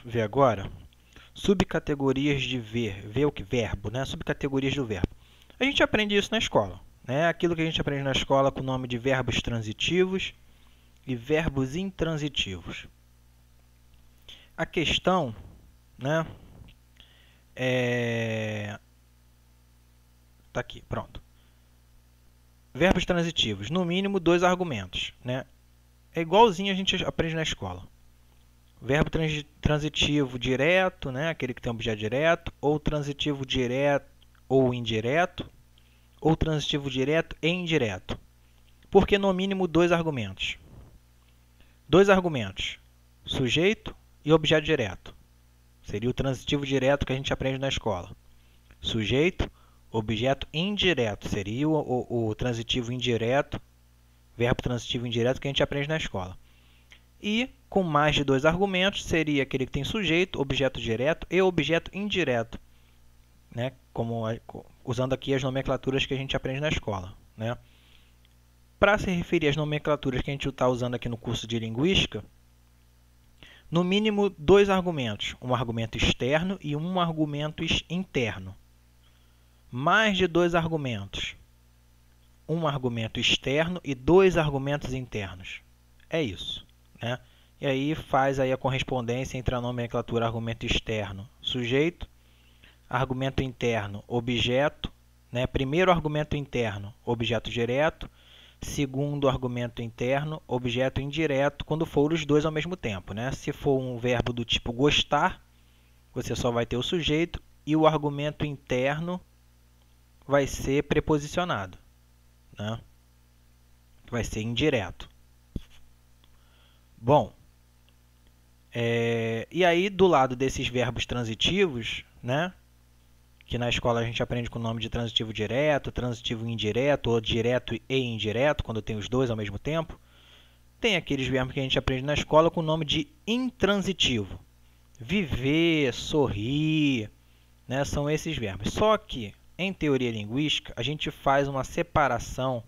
ver agora subcategorias de ver o que verbo, né? Subcategorias do verbo. A gente aprende isso na escola, né? Aquilo que a gente aprende na escola com o nome de verbos transitivos e verbos intransitivos. A questão, né? Tá aqui, pronto. Verbos transitivos, no mínimo 2 argumentos, né? É igualzinho a gente aprende na escola. Verbo transitivo direto, né? Aquele que tem objeto direto, ou transitivo direto ou indireto, ou transitivo direto e indireto. Porque no mínimo 2 argumentos. 2 argumentos, sujeito e objeto direto. Seria o transitivo direto que a gente aprende na escola. Sujeito, objeto indireto, seria o transitivo indireto, verbo transitivo indireto que a gente aprende na escola. E com mais de 2 argumentos, seria aquele que tem sujeito, objeto direto e objeto indireto, né? Usando aqui as nomenclaturas que a gente aprende na escola, né? Para se referir às nomenclaturas que a gente está usando aqui no curso de Linguística, no mínimo 2 argumentos, um argumento externo e um argumento interno. Mais de 2 argumentos, um argumento externo e 2 argumentos internos. É isso, né? E aí faz aí a correspondência entre a nomenclatura argumento externo, sujeito, argumento interno, objeto, né? Primeiro argumento interno, objeto direto, segundo argumento interno, objeto indireto, quando for os dois ao mesmo tempo, né? Se for um verbo do tipo gostar, você só vai ter o sujeito e o argumento interno vai ser preposicionado, né? Vai ser indireto. Bom, e aí do lado desses verbos transitivos, né? Que na escola a gente aprende com o nome de transitivo direto, transitivo indireto, ou direto e indireto, quando tem os dois ao mesmo tempo. Tem aqueles verbos que a gente aprende na escola com o nome de intransitivo. Viver, sorrir, né? São esses verbos. Só que, em teoria linguística, a gente faz uma separação,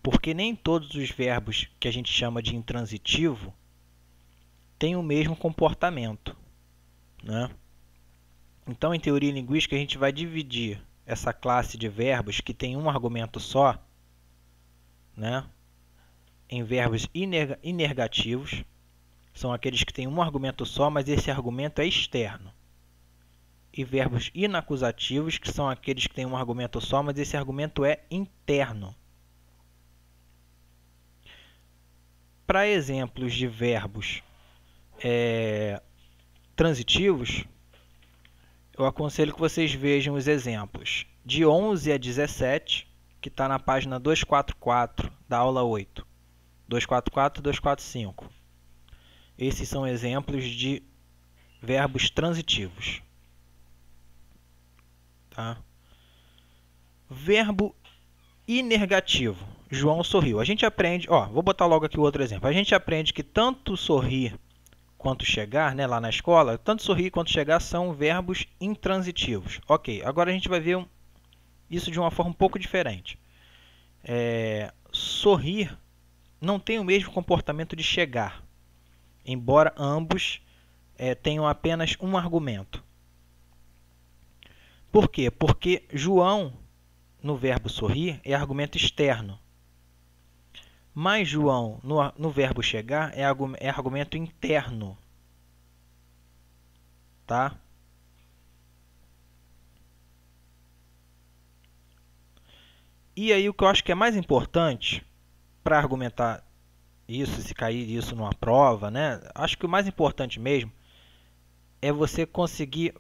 porque nem todos os verbos que a gente chama de intransitivo têm o mesmo comportamento, né? Então, em teoria linguística, a gente vai dividir essa classe de verbos que tem um argumento só, né, em verbos inergativos. São aqueles que têm um argumento só, mas esse argumento é externo. E verbos inacusativos, que são aqueles que têm um argumento só, mas esse argumento é interno. Para exemplos de verbos transitivos, eu aconselho que vocês vejam os exemplos de 11 a 17, que está na página 244 da aula 8. 244 e 245. Esses são exemplos de verbos transitivos. Tá? Verbo inergativo. João sorriu. A gente aprende, vou botar logo aqui o outro exemplo. A gente aprende que tanto sorrir quanto chegar, né, lá na escola, tanto sorrir quanto chegar são verbos intransitivos. Ok, agora a gente vai ver isso de uma forma um pouco diferente. Sorrir não tem o mesmo comportamento de chegar, embora ambos tenham apenas um argumento. Por quê? Porque João, no verbo sorrir, é argumento externo. Mas João, no verbo chegar, é argumento interno. Tá? E aí o que eu acho que é mais importante para argumentar isso, se cair isso numa prova, né? Acho que o mais importante mesmo é você conseguir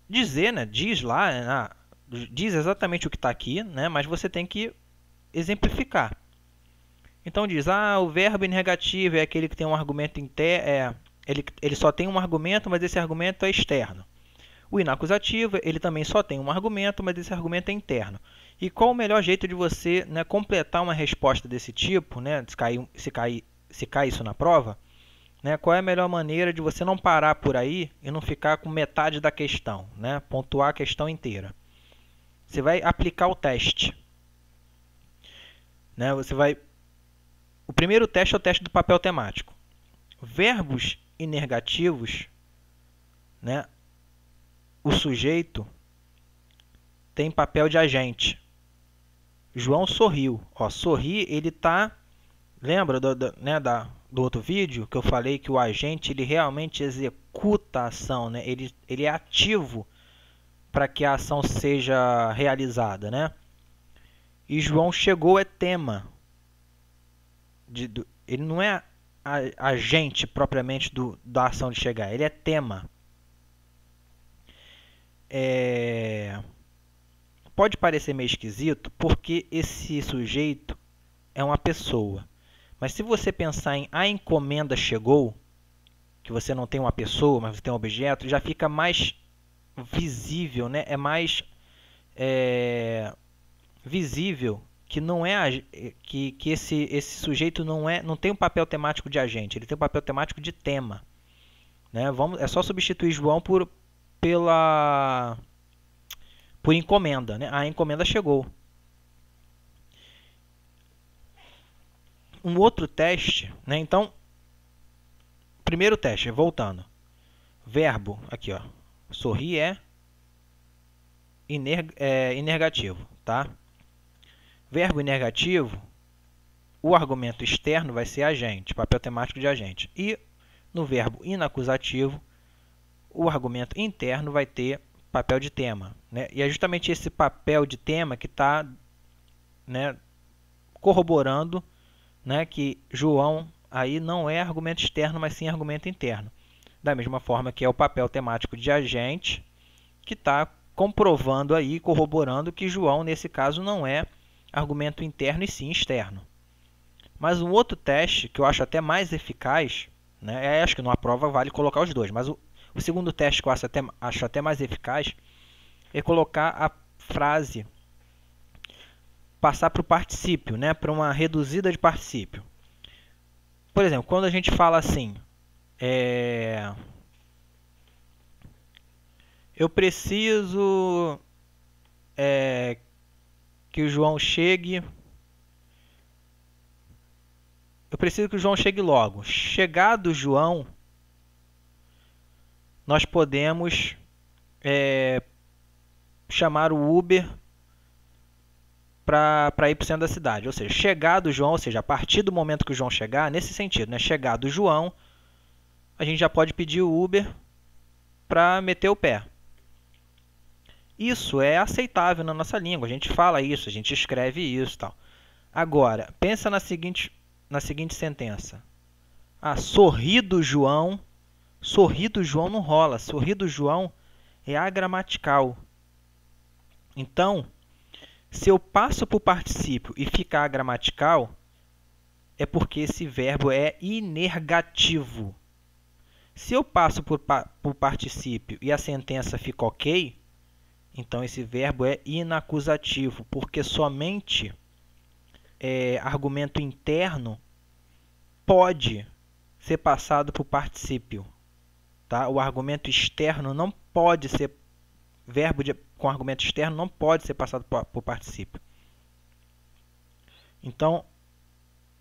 dizer, né? Diz lá, né? Diz exatamente o que está aqui, né? Mas você tem que exemplificar. Então diz, o verbo negativo é aquele que tem um argumento interno, ele só tem um argumento, mas esse argumento é externo. O inacusativo, ele também só tem um argumento, mas esse argumento é interno. E qual o melhor jeito de você, né, completar uma resposta desse tipo, né, se cai isso na prova, né, qual é a melhor maneira de você não parar por aí e não ficar com metade da questão, né, pontuar a questão inteira? Você vai aplicar o teste. Né, o primeiro teste é o teste do papel temático. Verbos inergativos, né, o sujeito tem papel de agente. João sorriu. Ó, sorrir, ele tá... Lembra do outro vídeo que eu falei que o agente ele realmente executa a ação, né? Ele é ativo para que a ação seja realizada, né? E João chegou é tema. Ele não é agente propriamente da ação de chegar, ele é tema. Pode parecer meio esquisito porque esse sujeito é uma pessoa. Mas se você pensar em a encomenda chegou, que você não tem uma pessoa, mas você tem um objeto, já fica mais visível, né? É mais visível que não é que esse sujeito não tem um papel temático de agente, ele tem um papel temático de tema, né? É só substituir João por encomenda, né? A encomenda chegou. Um outro teste, né? Então, primeiro teste, voltando. Verbo, aqui, ó. Sorrir é inergativo, tá? Verbo inergativo, o argumento externo vai ser agente, papel temático de agente. E no verbo inacusativo, o argumento interno vai ter papel de tema, né? E é justamente esse papel de tema que está, né, corroborando, né, que João aí não é argumento externo, mas sim argumento interno. Da mesma forma que é o papel temático de agente, que está comprovando aí, corroborando que João, nesse caso, não é argumento interno e sim externo. Mas um outro teste, que eu acho até mais eficaz, né, acho que numa prova vale colocar os dois, mas o segundo teste que eu acho até mais eficaz é colocar a frase, passar para o particípio, né, para uma reduzida de particípio. Por exemplo, quando a gente fala assim, eu preciso que o João chegue. Eu preciso que o João chegue logo. Chegado o João, nós podemos chamar o Uber para ir para o centro da cidade. Ou seja, chegado o João, ou seja, a partir do momento que o João chegar, nesse sentido, né? Chegado o João, a gente já pode pedir o Uber para meter o pé. Isso é aceitável na nossa língua, a gente fala isso, a gente escreve isso, tal. Agora, pensa na seguinte sentença. Sorrir do João não rola, sorrir do João é agramatical. Então, se eu passo para o particípio e fica agramatical, é porque esse verbo é inergativo. Se eu passo para o particípio e a sentença fica ok, então esse verbo é inacusativo, porque somente argumento interno pode ser passado para o particípio. Tá? O argumento externo não pode ser... Verbo com argumento externo não pode ser passado para o particípio. Então,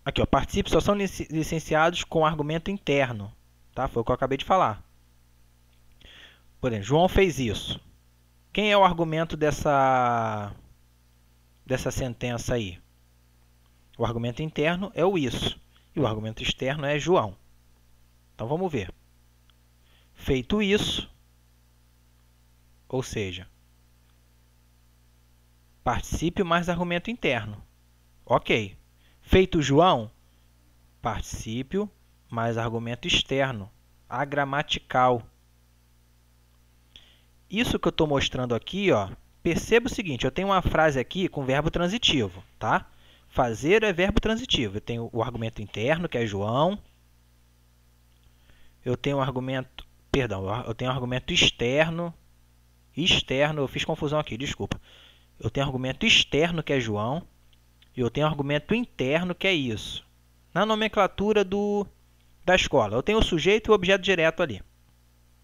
aqui, ó, particípios só são licenciados com argumento interno. Tá? Foi o que eu acabei de falar. Por exemplo, João fez isso. Quem é o argumento dessa sentença aí? O argumento interno é o isso. E o argumento externo é João. Então, vamos ver. Feito isso, ou seja, particípio mais argumento interno. Ok. Feito João, particípio mais argumento externo, agramatical. Isso que eu estou mostrando aqui, ó, perceba o seguinte, eu tenho uma frase aqui com verbo transitivo, tá? Fazer é verbo transitivo. Eu tenho o argumento interno, que é João. Eu tenho um argumento, eu tenho um argumento externo. Eu fiz confusão aqui, desculpa. Eu tenho um argumento externo, que é João. E eu tenho um argumento interno, que é isso. Na nomenclatura da escola, eu tenho o sujeito e o objeto direto ali.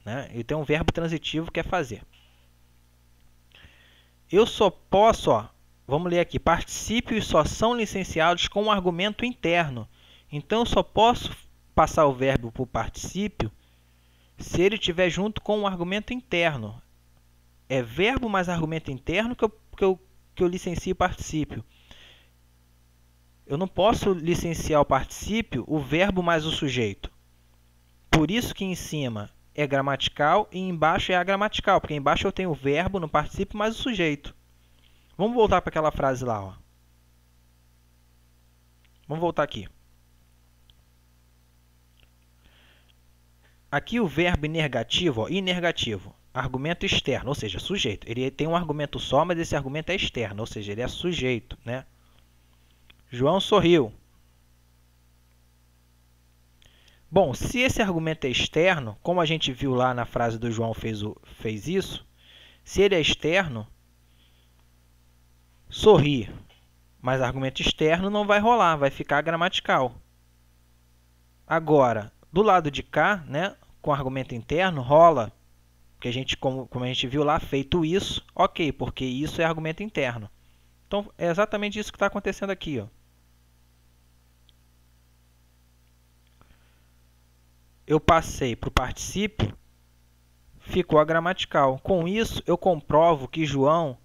Né? E tem um verbo transitivo que é fazer. Eu só posso, ó, vamos ler aqui, particípios só são licenciados com um argumento interno. Então eu só posso passar o verbo para o particípio se ele estiver junto com um argumento interno. É verbo mais argumento interno que eu licencio o particípio. Eu não posso licenciar o particípio, o verbo mais o sujeito. Por isso que em cima é gramatical e embaixo é agramatical, porque embaixo eu tenho o verbo no particípio mais o sujeito. Vamos voltar para aquela frase lá. Ó. Vamos voltar aqui. Aqui o verbo inergativo, ó, inergativo, argumento externo, ou seja, sujeito. Ele tem um argumento só, mas esse argumento é externo, ou seja, ele é sujeito, né? João sorriu. Bom, se esse argumento é externo, como a gente viu lá na frase do João fez isso, se ele é externo, sorrir, mas argumento externo não vai rolar, vai ficar gramatical. Agora, do lado de cá, né, com argumento interno, rola, porque a gente, como a gente viu lá, feito isso, ok, porque isso é argumento interno. Então, é exatamente isso que está acontecendo aqui. Ó. Eu passei para o particípio, ficou a gramatical. Com isso, eu comprovo que João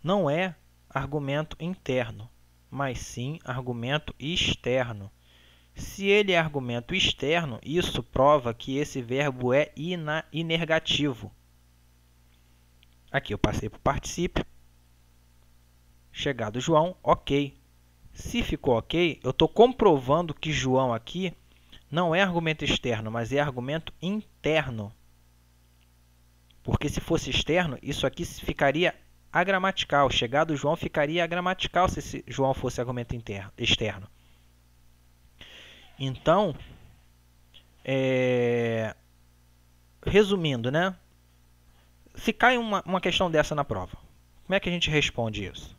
não é argumento interno, mas sim argumento externo. Se ele é argumento externo, isso prova que esse verbo é inergativo. Aqui eu passei para o particípio. Chegado João, ok. Se ficou ok, eu estou comprovando que João aqui não é argumento externo, mas é argumento interno. Porque se fosse externo, isso aqui ficaria agramatical. Chegado João ficaria agramatical se esse João fosse argumento externo. Então, resumindo, né? Se cai uma questão dessa na prova, como é que a gente responde isso?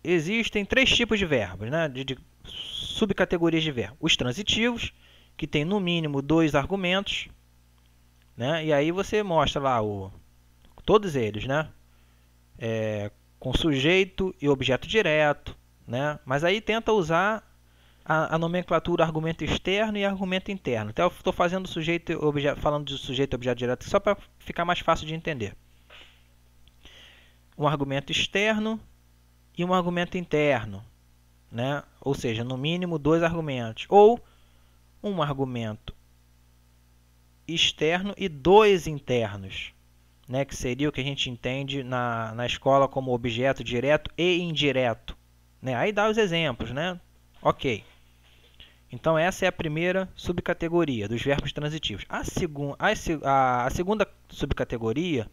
Existem 3 tipos de verbos, né? de subcategorias de verbos. Os transitivos, que tem no mínimo 2 argumentos, né? E aí você mostra lá todos eles, né? Com sujeito e objeto direto, né? Mas aí tenta usar a nomenclatura argumento externo e argumento interno. Então eu estou falando de sujeito e objeto direto só para ficar mais fácil de entender. Um argumento externo e um argumento interno, né? Ou seja, no mínimo 2 argumentos. Ou um argumento externo e 2 internos, né? Que seria o que a gente entende na escola como objeto direto e indireto. Né? Aí dá os exemplos, né? Ok. Então essa é a primeira subcategoria dos verbos transitivos. A segunda subcategoria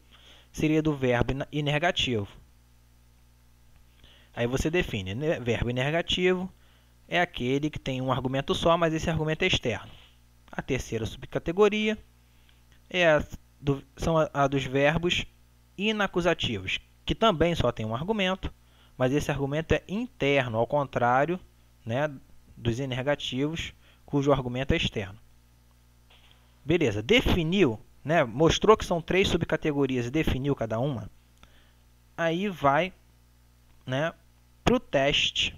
seria do verbo inergativo. Aí você define, né? Verbo inergativo é aquele que tem um argumento só, mas esse argumento é externo. A terceira subcategoria são a dos verbos inacusativos, que também só tem um argumento, mas esse argumento é interno, ao contrário, né, dos inergativos, cujo argumento é externo. Beleza, definiu, né, mostrou que são 3 subcategorias e definiu cada uma, aí vai, né, para o teste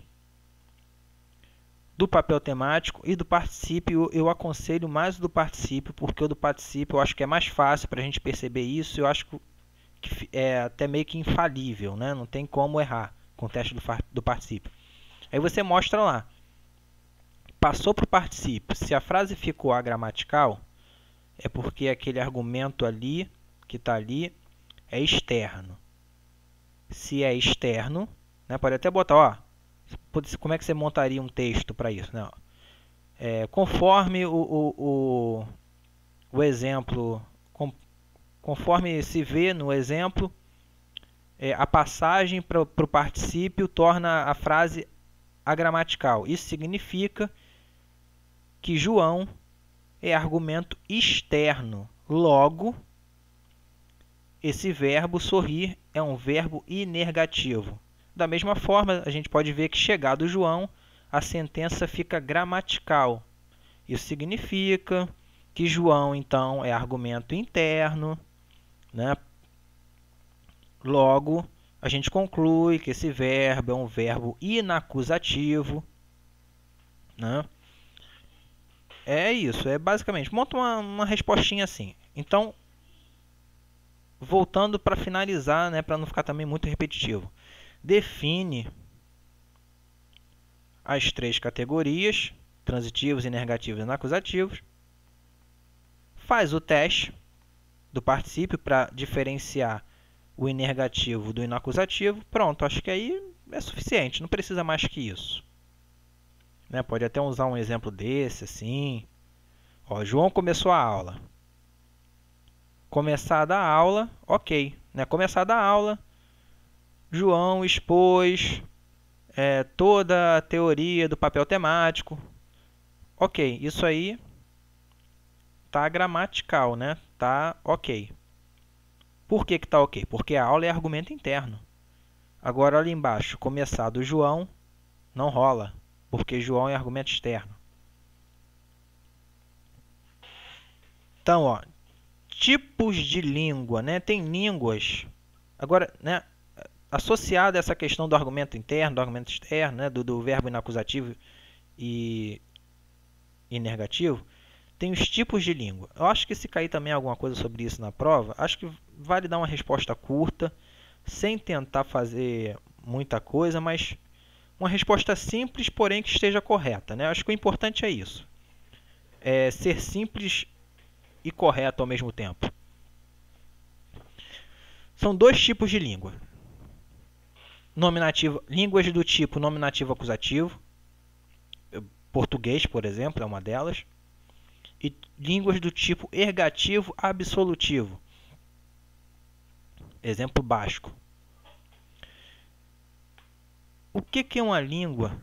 do papel temático e do particípio. Eu aconselho mais o do particípio, porque o do particípio eu acho que é mais fácil para a gente perceber isso. Eu acho que é até meio que infalível, né? Não tem como errar com o teste do particípio. Aí você mostra lá, passou para o particípio. Se a frase ficou agramatical, é porque aquele argumento ali, que está ali, é externo. Se é externo, né, pode até botar, ó, como é que você montaria um texto para isso? Né? Conforme o exemplo, conforme se vê no exemplo, a passagem para o particípio torna a frase agramatical. Isso significa que João é argumento externo. Logo, esse verbo sorrir é um verbo inergativo. Da mesma forma, a gente pode ver que chegado João, a sentença fica gramatical. Isso significa que João, então, é argumento interno, né? Logo, a gente conclui que esse verbo é um verbo inacusativo, né? É isso, é basicamente, monta uma respostinha assim. Então, voltando para finalizar, né, para não ficar também muito repetitivo. Define as 3 categorias, transitivos, inergativos e inacusativos. Faz o teste do particípio para diferenciar o inergativo do inacusativo. Pronto, acho que aí é suficiente, não precisa mais que isso. Né? Pode até usar um exemplo desse, assim. Ó, João começou a aula. Começada a aula, ok. Né? Começada a aula, João expôs toda a teoria do papel temático. Ok, isso aí tá gramatical, né? Tá ok. Por que tá ok? Porque a aula é argumento interno. Agora, olha embaixo, começar do João, não rola, porque João é argumento externo. Então, ó, tipos de língua, né? Tem línguas. Agora, né, associado a essa questão do argumento interno, do argumento externo, né, do verbo inacusativo e inergativo, tem os tipos de língua. Eu acho que se cair também alguma coisa sobre isso na prova, acho que vale dar uma resposta curta, sem tentar fazer muita coisa, mas uma resposta simples, porém que esteja correta. Né? Acho que o importante é isso. É ser simples e correto ao mesmo tempo. São 2 tipos de língua. Línguas do tipo nominativo acusativo. Português, por exemplo, é uma delas. E línguas do tipo ergativo absolutivo. Exemplo basco. O que é uma língua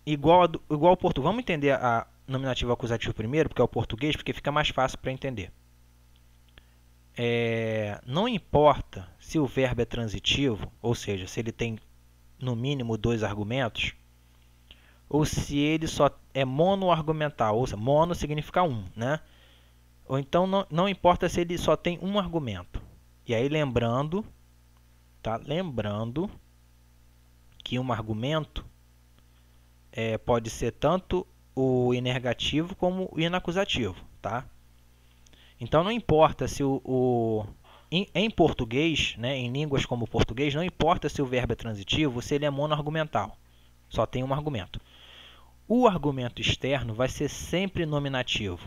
igual ao português? Vamos entender a nominativo acusativo primeiro, porque é o português, porque fica mais fácil para entender. Não importa se o verbo é transitivo, ou seja, se ele tem no mínimo 2 argumentos, ou se ele só é monoargumental, ou seja, mono significa um, né? Ou então não importa se ele só tem um argumento. E aí lembrando que um argumento pode ser tanto o inergativo como o inacusativo, tá? Então não importa se em português, né, em línguas como o português, não importa se o verbo é transitivo ou se ele é monoargumental. Só tem um argumento. O argumento externo vai ser sempre nominativo.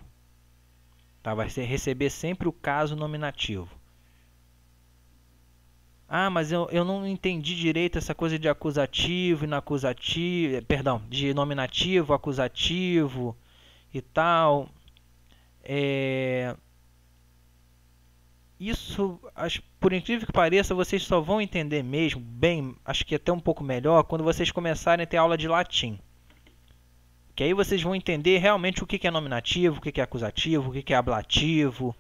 Tá? Vai receber sempre o caso nominativo. Ah, mas eu não entendi direito essa coisa de acusativo, inacusativo, perdão, de nominativo, acusativo e tal. Isso, por incrível que pareça, vocês só vão entender mesmo, bem, acho que até um pouco melhor, quando vocês começarem a ter aula de latim. Que aí vocês vão entender realmente o que é nominativo, o que é acusativo, o que é ablativo.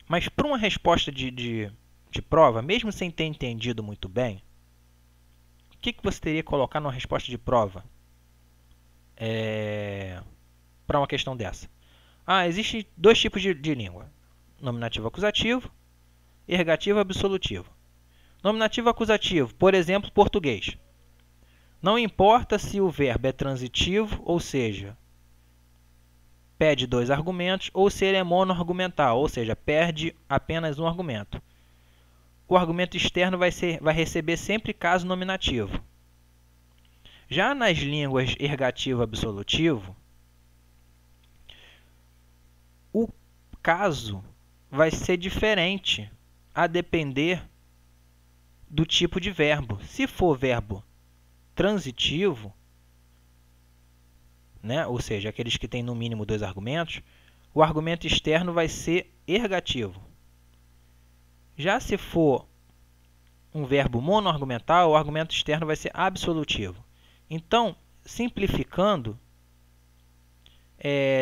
Mas para uma resposta de prova, mesmo sem ter entendido muito bem, o que você teria que colocar numa resposta de prova para uma questão dessa? Existem 2 tipos de língua. Nominativo acusativo, ergativo absolutivo. Nominativo acusativo, por exemplo, português. Não importa se o verbo é transitivo, ou seja, pede 2 argumentos, ou se ele é monoargumental, ou seja, perde apenas um argumento. O argumento externo vai receber sempre caso nominativo. Já nas línguas ergativo absolutivo, o caso vai ser diferente a depender do tipo de verbo. Se for verbo transitivo, né, ou seja, aqueles que têm no mínimo 2 argumentos, o argumento externo vai ser ergativo. Já se for um verbo monoargumental, o argumento externo vai ser absolutivo. Então, simplificando,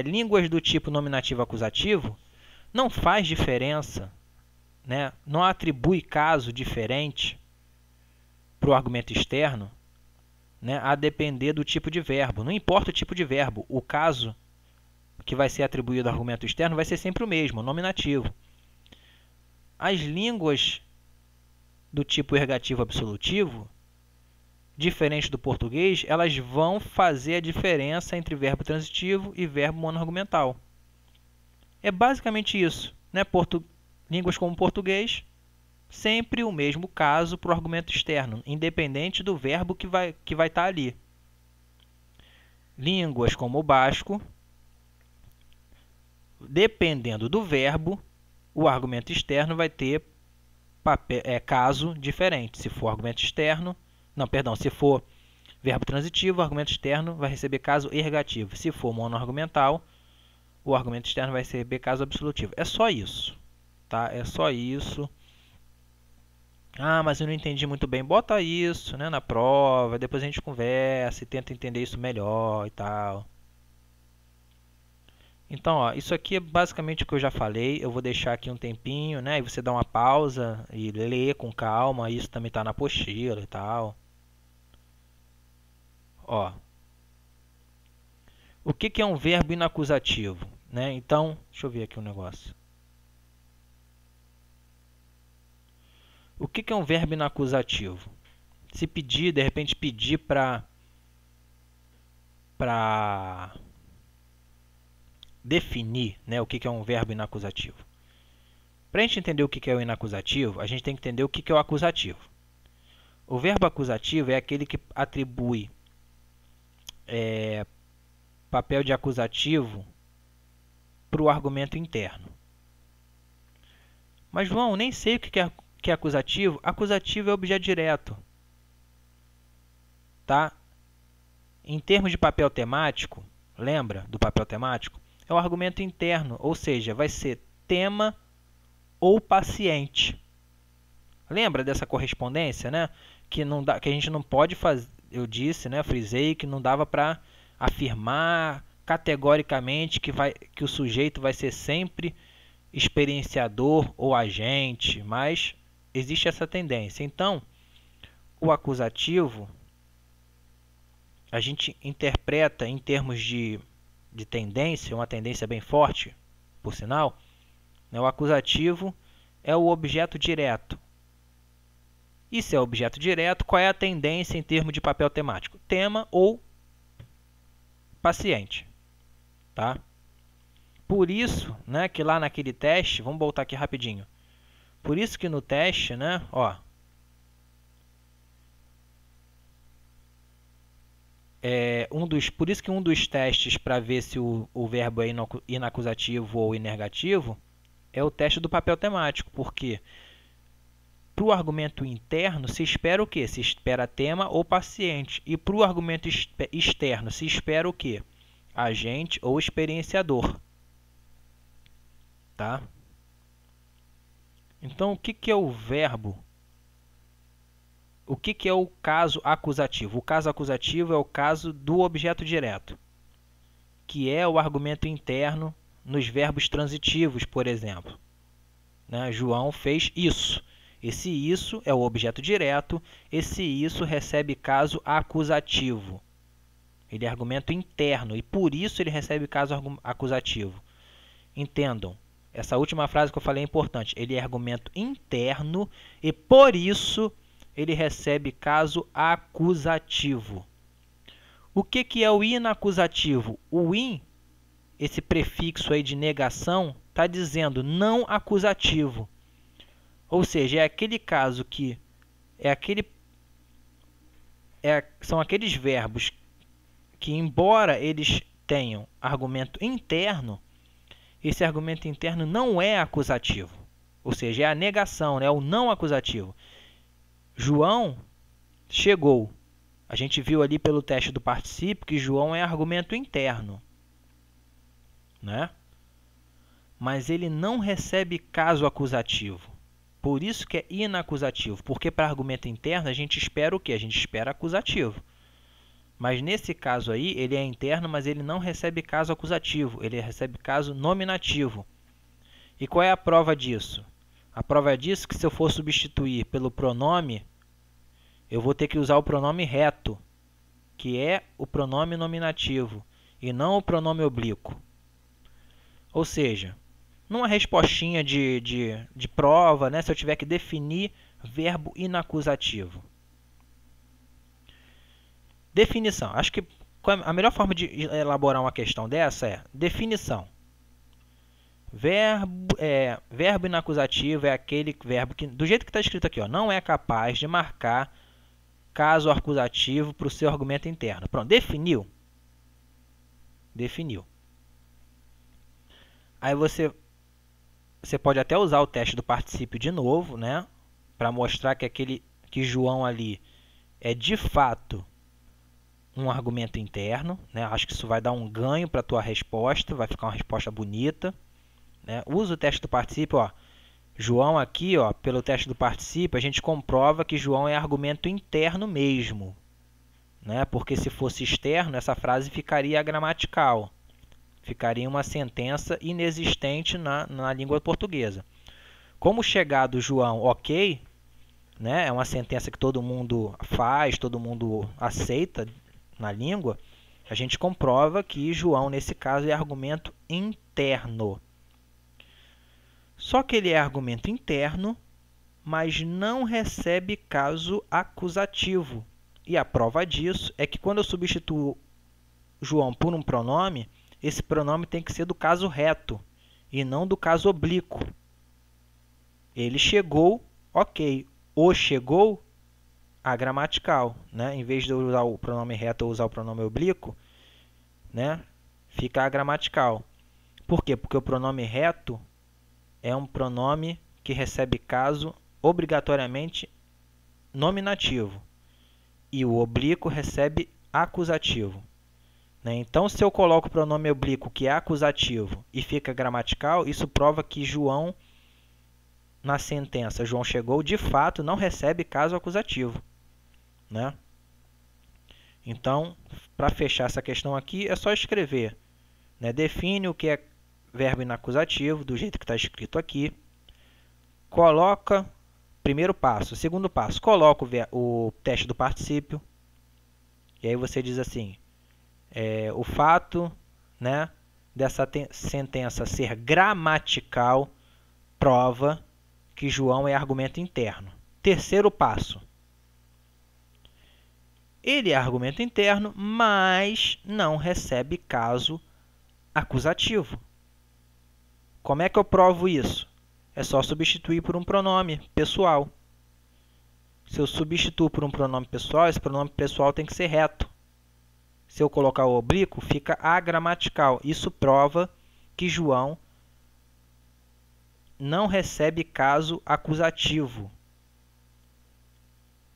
línguas do tipo nominativo acusativo não faz diferença, né? Não atribui caso diferente para o argumento externo, né? A depender do tipo de verbo. Não importa o tipo de verbo, o caso que vai ser atribuído ao argumento externo vai ser sempre o mesmo, nominativo. As línguas do tipo ergativo absolutivo, diferente do português, elas vão fazer a diferença entre verbo transitivo e verbo monoargumental. É basicamente isso, né? Línguas como português, sempre o mesmo caso para o argumento externo, independente do verbo que vai estar ali. Línguas como o basco, dependendo do verbo, o argumento externo vai ter caso diferente. Se for argumento externo, se for verbo transitivo, o argumento externo vai receber caso ergativo. Se for monoargumental, o argumento externo vai receber caso absolutivo. É só isso, tá? É só isso. Ah, mas eu não entendi muito bem. Bota isso, né, na prova, depois a gente conversa e tenta entender isso melhor e tal. Então, ó, isso aqui é basicamente o que eu já falei. Eu vou deixar aqui um tempinho, né? E você dá uma pausa e lê com calma. Isso também está na apostila e tal. Ó, o que é um verbo inacusativo, né? Então, deixa eu ver aqui um negócio. O que é um verbo inacusativo? Se pedir, de repente pedir para definir, né, o que é um verbo inacusativo. Para a gente entender o que é o inacusativo, a gente tem que entender o que é o acusativo. O verbo acusativo é aquele que atribui papel de acusativo para o argumento interno. Mas, João, nem sei o que é acusativo. Acusativo é objeto direto. Tá? Em termos de papel temático, lembra do papel temático? É o argumento interno, ou seja, vai ser tema ou paciente. Lembra dessa correspondência, né? Que a gente não pode fazer, eu disse, né? Frisei que não dava para afirmar categoricamente que o sujeito vai ser sempre experienciador ou agente, mas existe essa tendência. Então, o acusativo a gente interpreta em termos de tendência, uma tendência bem forte, por sinal, né? O acusativo é o objeto direto. E se é objeto direto, qual é a tendência em termos de papel temático? Tema ou paciente. Tá? Por isso, né, que lá naquele teste, vamos voltar aqui rapidinho. Por isso que no teste, né, ó, por isso que um dos testes para ver se o verbo é inacusativo ou inergativo é o teste do papel temático, porque para o argumento interno se espera o quê? Se espera tema ou paciente. E para o argumento externo se espera o quê? Agente ou experienciador. Tá? Então, o que é o verbo? O que é o caso acusativo? O caso acusativo é o caso do objeto direto, que é o argumento interno nos verbos transitivos, por exemplo. Né? João fez isso. Esse isso é o objeto direto. Esse isso recebe caso acusativo. Ele é argumento interno e por isso ele recebe caso acusativo. Entendam. Essa última frase que eu falei é importante. Ele é argumento interno e por isso ele recebe caso acusativo. O que é o inacusativo? O in, esse prefixo aí de negação, está dizendo não acusativo. Ou seja, é aquele caso que são aqueles verbos que, embora eles tenham argumento interno, esse argumento interno não é acusativo. Ou seja, é a negação, né? O não acusativo. João chegou. A gente viu ali pelo teste do particípio que João é argumento interno, né? Mas ele não recebe caso acusativo. Por isso que é inacusativo. Porque para argumento interno a gente espera o quê? A gente espera acusativo. Mas nesse caso aí, ele é interno, mas ele não recebe caso acusativo. Ele recebe caso nominativo. E qual é a prova disso? A prova disso é que se eu for substituir pelo pronome, eu vou ter que usar o pronome reto, que é o pronome nominativo, e não o pronome oblíquo. Ou seja, numa respostinha de prova, né, se eu tiver que definir verbo inacusativo. Definição. Acho que a melhor forma de elaborar uma questão dessa é definição. Verbo inacusativo é aquele verbo que, do jeito que está escrito aqui, ó, não é capaz de marcar caso acusativo para o seu argumento interno. Pronto, definiu? Definiu. Aí você pode até usar o teste do particípio de novo, né, para mostrar que João ali é de fato um argumento interno, né? Acho que isso vai dar um ganho para a tua resposta, vai ficar uma resposta bonita, né? Usa o teste do particípio, ó. João aqui, ó, pelo teste do particípio, a gente comprova que João é argumento interno mesmo, né? Porque se fosse externo, essa frase ficaria gramatical, ficaria uma sentença inexistente na língua portuguesa. Como chegado João, ok, né? É uma sentença que todo mundo faz, todo mundo aceita na língua, a gente comprova que João, nesse caso, é argumento interno. Só que ele é argumento interno, mas não recebe caso acusativo. E a prova disso é que quando eu substituo João por um pronome, esse pronome tem que ser do caso reto e não do caso oblíquo. Ele chegou, ok. O chegou, agramatical, né? Em vez de eu usar o pronome reto ou usar o pronome oblíquo, né? Fica agramatical. Por quê? Porque o pronome reto é um pronome que recebe caso obrigatoriamente nominativo e o oblíquo recebe acusativo, né? Então, se eu coloco o pronome oblíquo que é acusativo e fica gramatical, isso prova que João, na sentença João chegou, de fato não recebe caso acusativo, né? Então, para fechar essa questão aqui, é só escrever, né? Define o que é verbo inacusativo, do jeito que está escrito aqui. Coloca, primeiro passo. Segundo passo, coloca o teste do particípio. E aí você diz assim, o fato, né, dessa sentença ser gramatical prova que João é argumento interno. Terceiro passo. Ele é argumento interno, mas não recebe caso acusativo. Como é que eu provo isso? É só substituir por um pronome pessoal. Se eu substituo por um pronome pessoal, esse pronome pessoal tem que ser reto. Se eu colocar o oblíquo, fica agramatical. Isso prova que João não recebe caso acusativo.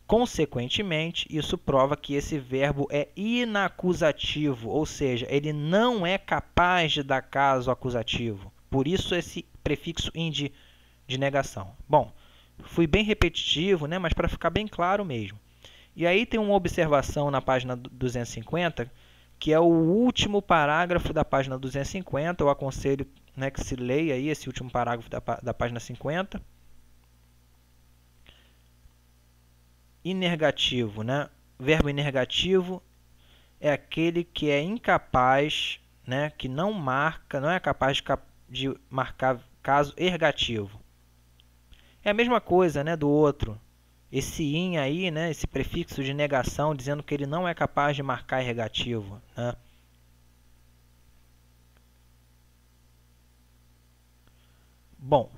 Consequentemente, isso prova que esse verbo é inacusativo, ou seja, ele não é capaz de dar caso acusativo. Por isso esse prefixo in de negação. Bom, fui bem repetitivo, né, mas para ficar bem claro mesmo. E aí tem uma observação na página 250, que é o último parágrafo da página 250. Eu aconselho, né, que se leia aí esse último parágrafo da página 50. Inergativo, né? Verbo inergativo é aquele que é incapaz, né, que não marca, não é capaz de marcar caso ergativo. É a mesma coisa, né, do outro. Esse in aí, né, esse prefixo de negação, dizendo que ele não é capaz de marcar ergativo, né? Bom,